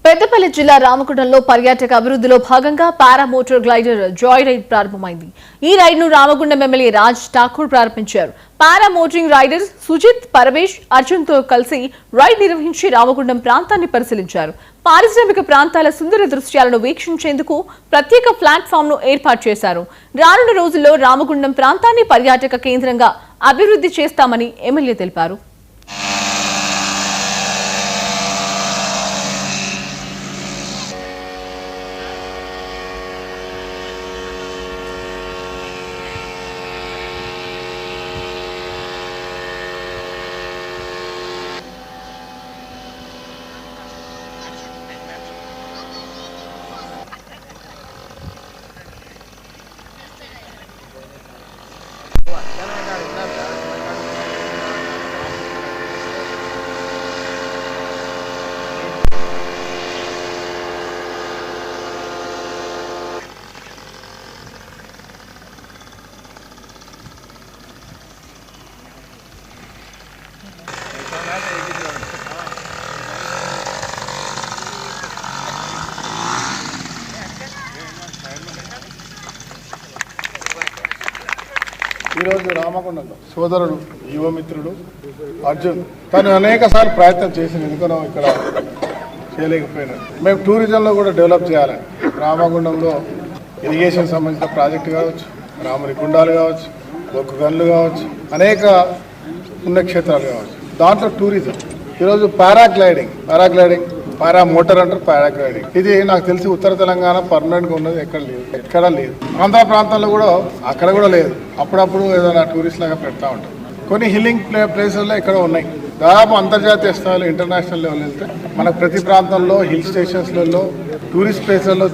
పెద్దపల్లి జిల్లా రామగుండంలో పర్యాటక అభివృద్ధిలో భాగంగా పారా మోటార్ గ్లైడర్ జాయ్ రైడ్ ప్రారంభమైంది. ఈ రైడ్ ను రామగుండం ఎమ్మెల్యే రాజ్ ఠాకూర్ ప్రారంభించారు. పారా మోటరింగ్ రైడర్ సుజిత్, పరమేష్, అర్జున్ తో కలిసి రైడ్ నిర్వహించి రామగుండం ప్రాంతాన్ని పరిశీలించారు. పారిశ్రామిక ప్రాంతాల సుందర దృశ్యాలను వీక్షించేందుకు ప్రత్యేక ప్లాట్ఫామ్ ను ఏర్పాటు చేశారు. రానున్న రోజుల్లో రామగుండం ప్రాంతాన్ని పర్యాటక కేంద్రంగా అభివృద్ధి చేస్తామని ఎమ్మెల్యే తెలిపారు. ఈరోజు రామగుండంలో సోదరుడు యువమిత్రుడు అర్జున్ తను అనేకసార్లు ప్రయత్నం చేసింది, ఎందుకనో ఇక్కడ చేయలేకపోయినాడు. మేము టూరిజంలో కూడా డెవలప్ చేయాలని రామగుండంలో ఇరిగేషన్ సంబంధించిన ప్రాజెక్టు కావచ్చు, రాముని గుండాలు కావచ్చు, బొగ్గు గన్లు కావచ్చు, అనేక పుణ్యక్షేత్రాలు కావచ్చు. దాంట్లో టూరిజం ఈరోజు పారాగ్లైడింగ్ పారా మోటార్ అంటారు, పారాగ్లైడింగ్. ఇది నాకు తెలిసి ఉత్తర తెలంగాణ పర్మనెంట్గా ఉన్నది ఎక్కడ లేదు. ఆంధ్ర ప్రాంతంలో కూడా అక్కడ కూడా లేదు. అప్పుడప్పుడు ఏదైనా టూరిస్ట్ లాగా పెడతా ఉంటారు. కొన్ని హిల్లింగ్ ప్లేసెస్లో ఇక్కడ ఉన్నాయి. దాదాపు అంతర్జాతీయ స్థాయిలో ఇంటర్నేషనల్ లెవెల్ వెళ్తే మనకు ప్రతి ప్రాంతంలో హిల్ స్టేషన్స్లలో టూరిస్ట్ ప్లేసెస్లో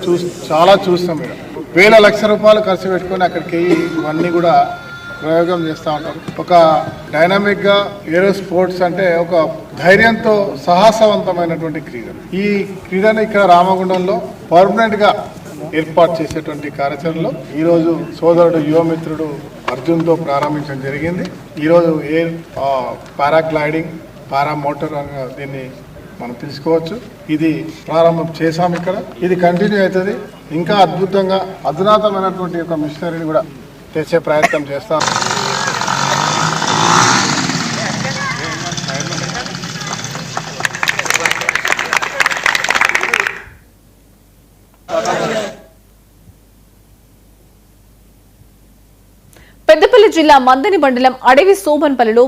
చాలా చూస్తాం. ఇక్కడ వేల లక్షల రూపాయలు ఖర్చు పెట్టుకొని అక్కడికి ఇవన్నీ కూడా ప్రయోగం చేస్తూ ఉంటారు. ఒక డైనమిక్గా ఏరో స్పోర్ట్స్ అంటే ఒక ధైర్యంతో సాహసవంతమైనటువంటి క్రీడ. ఈ క్రీడను ఇక్కడ రామగుండంలో పర్మనెంట్గా ఏర్పాటు చేసేటువంటి కార్యాచరణలో ఈరోజు సోదరుడు యువమిత్రుడు అర్జున్తో ప్రారంభించడం జరిగింది. ఈరోజు పారాగ్లైడింగ్, పారా మోటార్ అని దీన్ని మనం తెలుసుకోవచ్చు. ఇది ప్రారంభం చేశాం ఇక్కడ. ఇది కంటిన్యూ అవుతుంది. ఇంకా అద్భుతంగా అధునాతమైనటువంటి ఒక మిషనరీని కూడా తెచ్చే ప్రయత్నం చేస్తాం. పెద్దపల్లి జిల్లా మందని మండలం అడవి సోమన్పల్లిలో